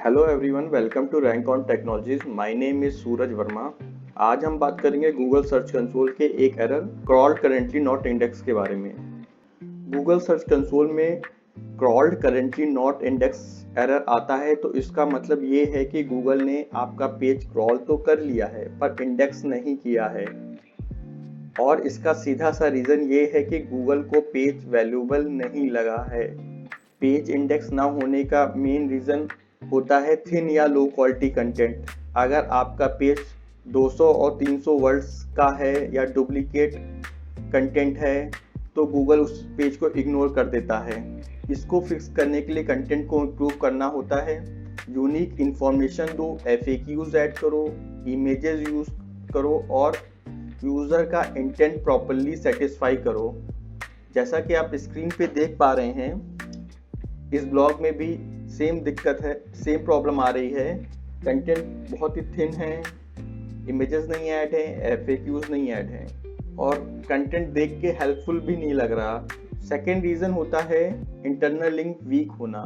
Hello everyone, welcome to rank on technologies. My name is Suraj Verma. आज हम बात करेंगे गूगल सर्च कंसोल के एक error crawled currently not index के बारे में। गूगल सर्च कंसोल में crawled currently not index error आता है तो इसका मतलब ये है कि गूगल ने आपका पेज क्रॉल तो कर लिया है पर इंडेक्स नहीं किया है। और इसका सीधा सा रीज़न ये है कि गूगल को पेज वैल्यूएबल नहीं लगा है। पेज इंडेक्स ना होने का मेन रीज़न होता है थिन या लो क्वालिटी कंटेंट। अगर आपका पेज 200 और 300 वर्ड्स का है या डुप्लीकेट कंटेंट है तो गूगल उस पेज को इग्नोर कर देता है। इसको फिक्स करने के लिए कंटेंट को इम्प्रूव करना होता है। यूनिक इन्फॉर्मेशन दो, FAQs ऐड करो, इमेजेस यूज करो और यूज़र का इंटेंट प्रॉपरली सेटिस्फाई करो। जैसा कि आप स्क्रीन पे देख पा रहे हैं, इस ब्लॉग में भी सेम दिक्कत है, सेम प्रॉब्लम आ रही है। कंटेंट बहुत ही थिन है, इमेजेस नहीं ऐड हैं, FAQs नहीं ऐड हैं और कंटेंट देख के हेल्पफुल भी नहीं लग रहा। सेकेंड रीज़न होता है इंटरनल लिंक वीक होना।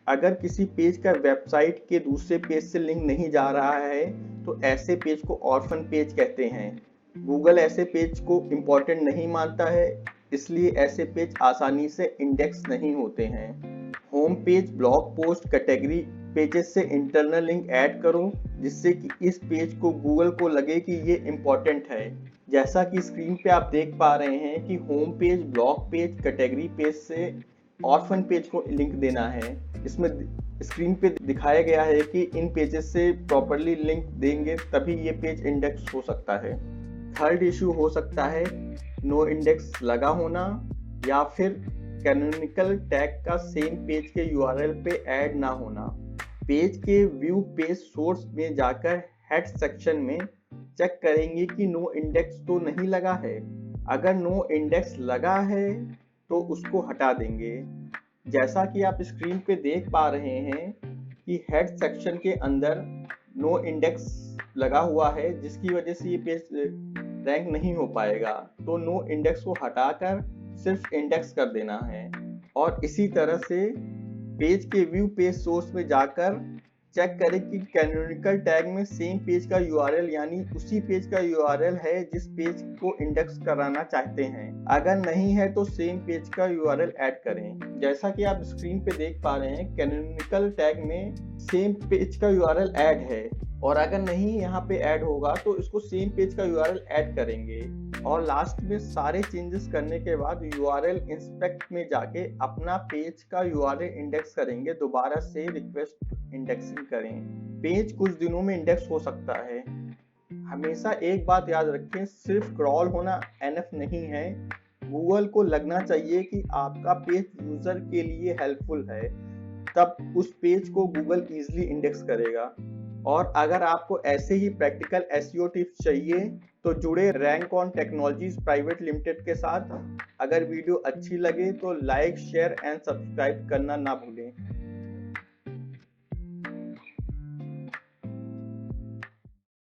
अगर किसी पेज का वेबसाइट के दूसरे पेज से लिंक नहीं जा रहा है तो ऐसे पेज को ऑर्फन पेज कहते हैं। गूगल ऐसे पेज को इम्पोर्टेंट नहीं मानता है, इसलिए ऐसे पेज आसानी से इंडेक्स नहीं होते हैं। Home page, blog post, category pages से इंटरनल लिंक ऐड करो जिससे कि इस पेज को गूगल को लगे कि ये इम्पोर्टेंट है। जैसा कि स्क्रीन पे आप देख पा रहे हैं कि home page, blog page, category page से ऑर्फन पेज को लिंक देना है। इसमें स्क्रीन पे दिखाया गया है कि इन पेजेस से प्रॉपरली लिंक देंगे तभी ये पेज इंडेक्स हो सकता है। थर्ड इशू हो सकता है नो इंडेक्स लगा होना या फिर कैनोनिकल टैग का सेम पेज के URL पे ऐड ना होना। पेज के व्यू पेज सोर्स में जाकर हेड सेक्शन में चेक करेंगे कि नो इंडेक्स तो नहीं लगा है। अगर नो इंडेक्स लगा है तो उसको हटा देंगे। जैसा कि आप स्क्रीन पे देख पा रहे हैं कि हेड सेक्शन के अंदर नो इंडेक्स लगा हुआ है जिसकी वजह से ये पेज रैंक नहीं हो पाएगा। तो नो इंडेक्स को हटाकर सिर्फ इंडेक्स कर देना है। और इसी तरह से पेज के व्यू पेज सोर्स में जाकर चेक करें कि कैनोनिकल टैग में सेम पेज का URL यानी उसी पेज का URL है जिस पेज को इंडेक्स कराना चाहते हैं। अगर नहीं है तो सेम पेज का URL ऐड करें। जैसा कि आप स्क्रीन पे देख पा रहे हैं, कैनोनिकल टैग में सेम पेज का URL ऐड है और अगर नहीं यहाँ पे ऐड होगा तो इसको सेम पेज का URL ऐड करेंगे। और लास्ट में सारे चेंजेस करने के बाद URL इंस्पेक्ट में जाके अपना पेज का URL इंडेक्स करेंगे। दोबारा से रिक्वेस्ट इंडेक्सिंग करें। पेज कुछ दिनों में इंडेक्स हो सकता है। हमेशा एक बात याद रखें, सिर्फ क्रॉल होना एनफ नहीं है। गूगल को लगना चाहिए कि आपका पेज यूजर के लिए हेल्पफुल है, तब उस पेज को गूगल इजीली इंडेक्स करेगा। और अगर आपको ऐसे ही प्रैक्टिकल SEO टिप्स चाहिए तो जुड़े rank on technologies private limited के साथ। अगर वीडियो अच्छी लगे तो लाइक, शेयर एंड सब्सक्राइब करना ना भूलें।